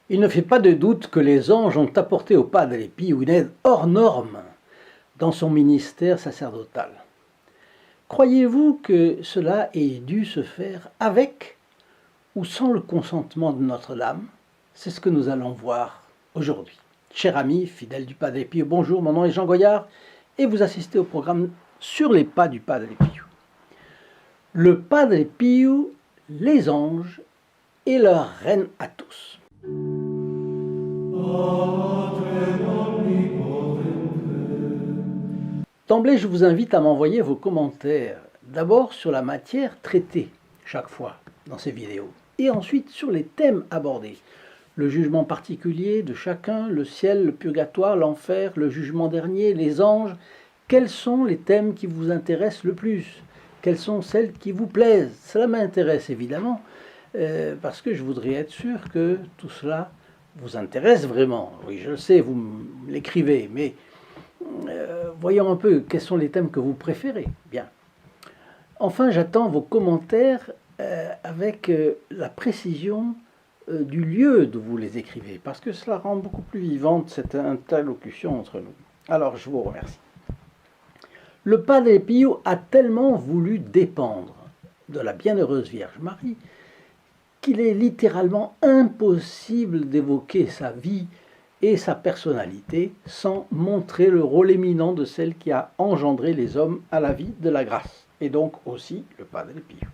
Il ne fait pas de doute que les anges ont apporté au Padre Pio une aide hors norme dans son ministère sacerdotal. Croyez-vous que cela ait dû se faire avec ou sans le consentement de Notre-Dame? C'est ce que nous allons voir aujourd'hui. Chers amis, fidèles du Padre Pio, bonjour, mon nom est Jean Goyard et vous assistez au programme Sur les pas du Padre Pio. Le Padre Pio, les anges et leur reine à tous. D'emblée, je vous invite à m'envoyer vos commentaires, d'abord sur la matière traitée chaque fois dans ces vidéos, et ensuite sur les thèmes abordés. Le jugement particulier de chacun, le ciel, le purgatoire, l'enfer, le jugement dernier, les anges. Quels sont les thèmes qui vous intéressent le plus? Quelles sont celles qui vous plaisent? Cela m'intéresse évidemment, parce que je voudrais être sûr que tout cela vous intéresse vraiment. Oui, je le sais, vous l'écrivez, mais voyons un peu quels sont les thèmes que vous préférez. Bien. Enfin, j'attends vos commentaires avec la précision du lieu d'où vous les écrivez, parce que cela rend beaucoup plus vivante cette interlocution entre nous. Alors, je vous remercie. Le Padre Pio a tellement voulu dépendre de la bienheureuse Vierge Marie qu'il est littéralement impossible d'évoquer sa vie et sa personnalité sans montrer le rôle éminent de celle qui a engendré les hommes à la vie de la grâce, et donc aussi le Padre Pio.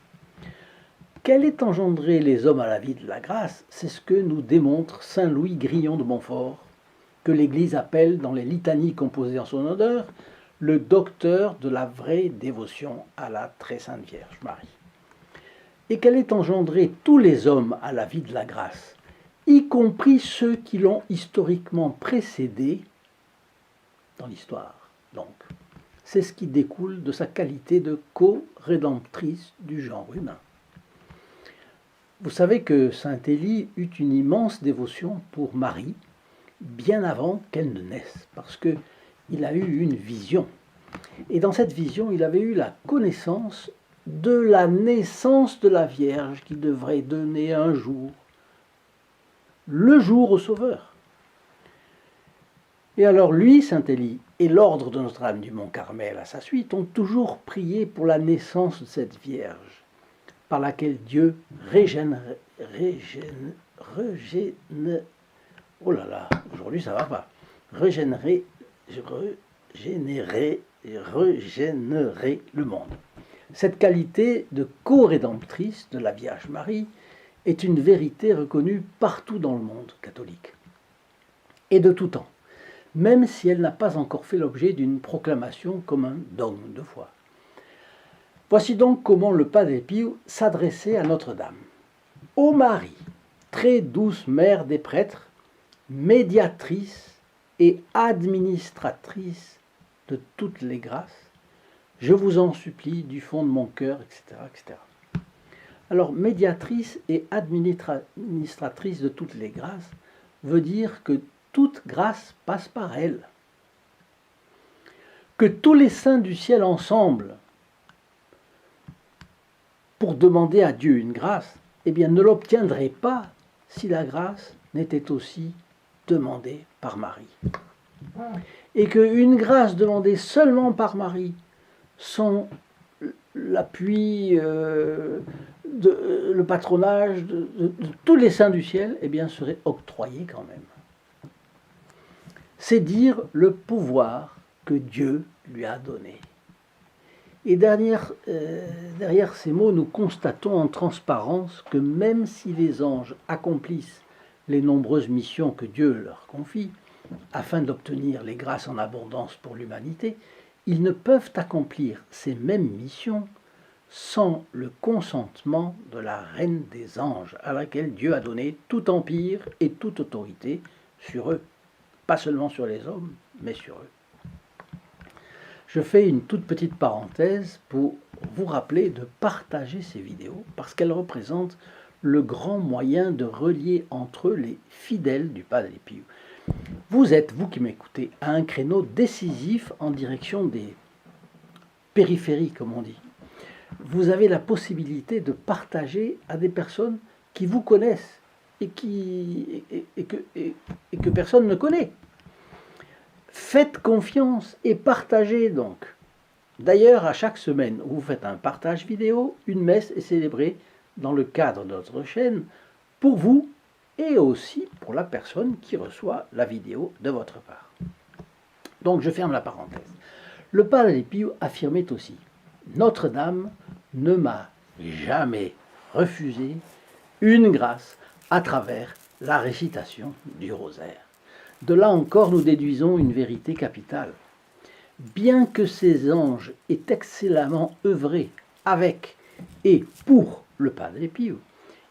Qu'elle ait engendré les hommes à la vie de la grâce, c'est ce que nous démontre saint Louis Grillon de Montfort, que l'Église appelle dans les litanies composées en son honneur le docteur de la vraie dévotion à la très sainte Vierge Marie. Et qu'elle ait engendré tous les hommes à la vie de la grâce, y compris ceux qui l'ont historiquement précédé dans l'histoire. Donc, c'est ce qui découle de sa qualité de co-rédemptrice du genre humain. Vous savez que saint Élie eut une immense dévotion pour Marie, bien avant qu'elle ne naisse, parce qu'il a eu une vision. Et dans cette vision, il avait eu la connaissance de la naissance de la Vierge qui devrait donner un jour, le jour au Sauveur. Et alors lui, saint Élie, et l'ordre de Notre-Dame du Mont Carmel à sa suite ont toujours prié pour la naissance de cette Vierge, par laquelle Dieu oh là là, aujourd'hui ça va pas, régénérer le monde. Cette qualité de co-rédemptrice de la Vierge Marie est une vérité reconnue partout dans le monde catholique, et de tout temps, même si elle n'a pas encore fait l'objet d'une proclamation comme un dogme de foi. Voici donc comment le Padre Pio s'adressait à Notre-Dame. Ô Marie, très douce mère des prêtres, médiatrice et administratrice de toutes les grâces, je vous en supplie du fond de mon cœur, etc., etc. Alors, médiatrice et administratrice de toutes les grâces veut dire que toute grâce passe par elle. Que tous les saints du ciel ensemble, pour demander à Dieu une grâce, eh bien, ne l'obtiendraient pas si la grâce n'était aussi demandée par Marie. Et qu'une grâce demandée seulement par Marie, sans l'appui, le patronage de tous les saints du ciel, eh bien, serait octroyé quand même. C'est dire le pouvoir que Dieu lui a donné. Et derrière ces mots, nous constatons en transparence que même si les anges accomplissent les nombreuses missions que Dieu leur confie, afin d'obtenir les grâces en abondance pour l'humanité, ils ne peuvent accomplir ces mêmes missions sans le consentement de la reine des anges, à laquelle Dieu a donné tout empire et toute autorité sur eux, pas seulement sur les hommes, mais sur eux. Je fais une toute petite parenthèse pour vous rappeler de partager ces vidéos, parce qu'elles représentent le grand moyen de relier entre eux les fidèles du Padre Pio. Vous êtes, vous qui m'écoutez, à un créneau décisif en direction des périphéries, comme on dit. vous avez la possibilité de partager à des personnes qui vous connaissent et que personne ne connaît. Faites confiance et partagez donc. D'ailleurs, à chaque semaine, vous faites un partage vidéo, une messe est célébrée dans le cadre de notre chaîne pour vous et aussi pour la personne qui reçoit la vidéo de votre part. Donc je ferme la parenthèse. Le Padre Pio affirmait aussi « Notre-Dame ne m'a jamais refusé une grâce à travers la récitation du rosaire. » De là encore, nous déduisons une vérité capitale. Bien que ces anges aient excellemment œuvré avec et pour le Padre Pio,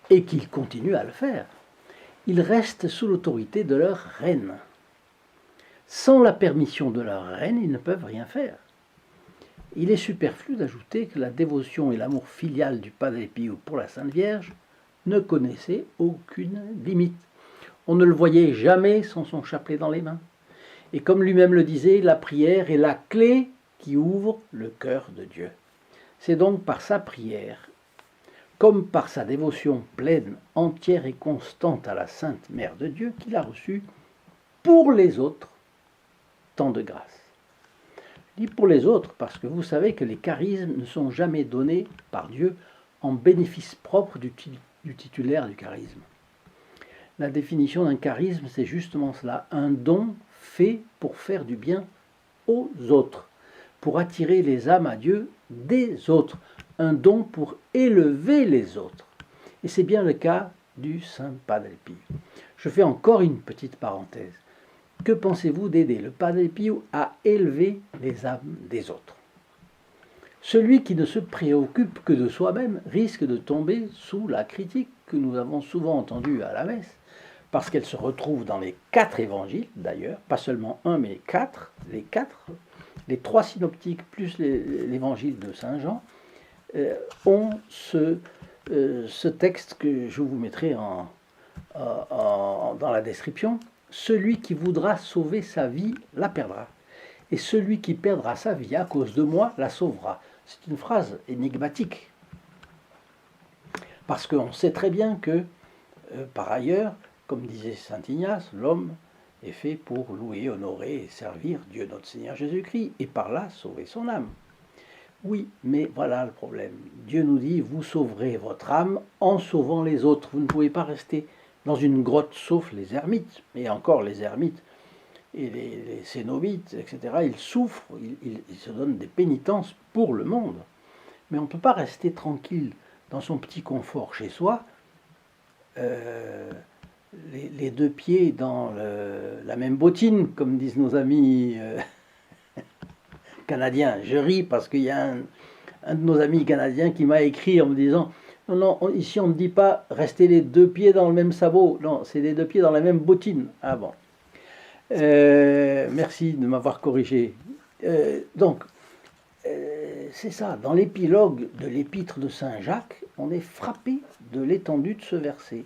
et qu'ils continuent à le faire, ils restent sous l'autorité de leur reine. Sans la permission de leur reine, ils ne peuvent rien faire. Il est superflu d'ajouter que la dévotion et l'amour filial du Padre Pio pour la Sainte Vierge ne connaissaient aucune limite. On ne le voyait jamais sans son chapelet dans les mains. Et comme lui-même le disait, la prière est la clé qui ouvre le cœur de Dieu. C'est donc par sa prière, comme par sa dévotion pleine, entière et constante à la Sainte Mère de Dieu, qu'il a reçu pour les autres tant de grâce. Je dis pour les autres parce que vous savez que les charismes ne sont jamais donnés par Dieu en bénéfice propre du titulaire du charisme. La définition d'un charisme, c'est justement cela, un don fait pour faire du bien aux autres, pour attirer les âmes à Dieu des autres, un don pour élever les autres. Et c'est bien le cas du Saint Padre Pio. Je fais encore une petite parenthèse. Que pensez-vous d'aider le Padre Pio à élever les âmes des autres? Celui qui ne se préoccupe que de soi-même risque de tomber sous la critique que nous avons souvent entendue à la messe, parce qu'elle se retrouve dans les 4 évangiles d'ailleurs, pas seulement un mais les 3 synoptiques plus l'évangile de Saint Jean, ont ce texte que je vous mettrai dans la description. Celui qui voudra sauver sa vie la perdra, et celui qui perdra sa vie à cause de moi la sauvera. C'est une phrase énigmatique, parce qu'on sait très bien que, par ailleurs, comme disait saint Ignace, l'homme est fait pour louer, honorer et servir Dieu notre Seigneur Jésus-Christ, et par là sauver son âme. Oui, mais voilà le problème. Dieu nous dit, vous sauverez votre âme en sauvant les autres. Vous ne pouvez pas rester dans une grotte, sauf les ermites, et encore les ermites et les cénobites, etc. Ils souffrent, ils se donnent des pénitences pour le monde. Mais on ne peut pas rester tranquille dans son petit confort chez soi, les 2 pieds dans la même bottine, comme disent nos amis canadiens. Je ris parce qu'il y a un de nos amis canadiens qui m'a écrit en me disant « Non, ici on ne dit pas rester les 2 pieds dans le même sabot, non, c'est les 2 pieds dans la même bottine. » Ah bon. Merci de m'avoir corrigé. C'est ça, dans l'épilogue de l'épître de Saint Jacques, on est frappé de l'étendue de ce verset.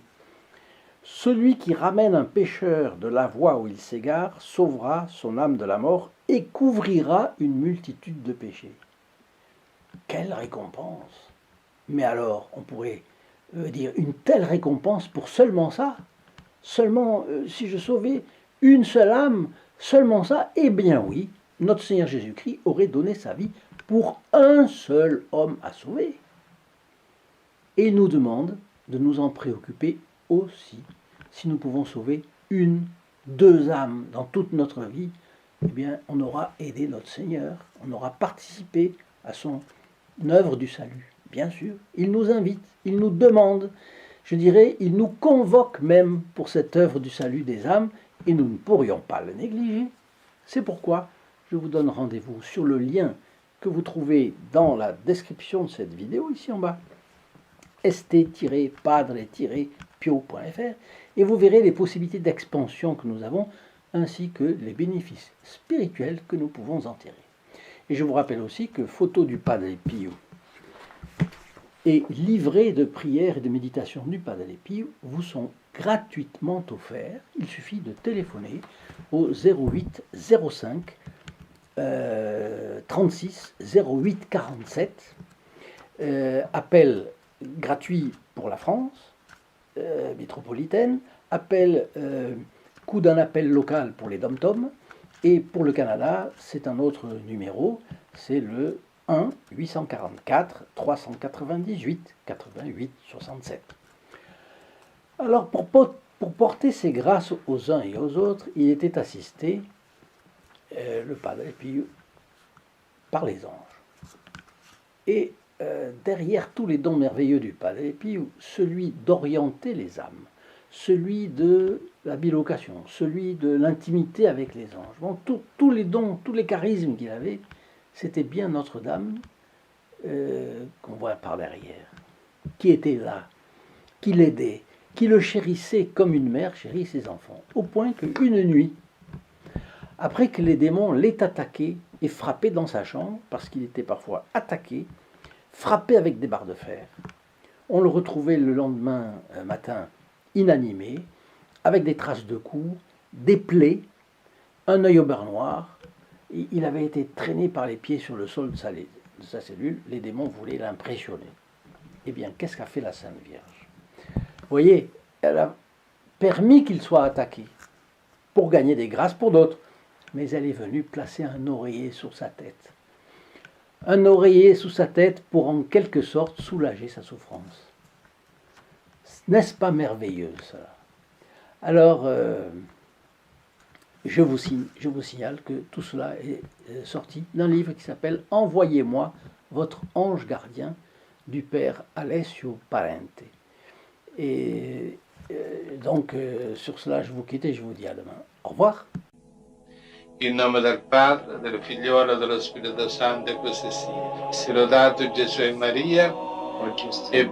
Celui qui ramène un pécheur de la voie où il s'égare sauvera son âme de la mort et couvrira une multitude de péchés. Quelle récompense! Mais alors, on pourrait dire une telle récompense pour seulement ça? Seulement, si je sauvais une seule âme, seulement ça? Eh bien oui, notre Seigneur Jésus-Christ aurait donné sa vie pour un seul homme à sauver. Et il nous demande de nous en préoccuper aussi. Si nous pouvons sauver 1, 2 âmes dans toute notre vie, eh bien, on aura aidé notre Seigneur, on aura participé à son œuvre du salut. Bien sûr, il nous invite, il nous demande, je dirais, il nous convoque même pour cette œuvre du salut des âmes, et nous ne pourrions pas le négliger. C'est pourquoi je vous donne rendez-vous sur le lien que vous trouvez dans la description de cette vidéo, ici en bas, st-padre-pio.fr, et vous verrez les possibilités d'expansion que nous avons, ainsi que les bénéfices spirituels que nous pouvons en tirer. Et je vous rappelle aussi que photos du Padre Pio et livrets de prières et de méditation du Padre Pio vous sont gratuitement offerts. Il suffit de téléphoner au 08 05 36 08 47 appel gratuit pour la France métropolitaine, coût d'un appel local pour les dom-toms, et pour le Canada, c'est un autre numéro, c'est le 1 844 398 88 67. Alors pour porter ces grâces aux uns et aux autres, il était assisté, le Padre Pio, par les anges. Et derrière tous les dons merveilleux du Padre Pio, celui d'orienter les âmes, celui de la bilocation, celui de l'intimité avec les anges. Bon, tous les dons, tous les charismes qu'il avait, c'était bien Notre-Dame qu'on voit par derrière, qui était là, qui l'aidait, qui le chérissait comme une mère chérit ses enfants, au point qu'une nuit, après que les démons l'aient attaqué et frappé dans sa chambre, parce qu'il était parfois attaqué, frappé avec des barres de fer, on le retrouvait le lendemain matin inanimé, avec des traces de coups, des plaies, un œil au beurre noir. Il avait été traîné par les pieds sur le sol de sa cellule. Les démons voulaient l'impressionner. Eh bien, qu'est-ce qu'a fait la Sainte Vierge? Vous voyez, elle a permis qu'il soit attaqué pour gagner des grâces pour d'autres. Mais elle est venue placer un oreiller sur sa tête. Un oreiller sous sa tête pour en quelque sorte soulager sa souffrance. N'est-ce pas merveilleux, ça? Alors, je vous signale que tout cela est sorti d'un livre qui s'appelle « Envoyez-moi votre ange gardien » du père Alessio Parente. Et donc, sur cela, je vous quitte et je vous dis à demain. Au revoir. In nome del Padre, del Figliolo e dello Spirito Santo, e così sia. Sia lodato Gesù e Maria, e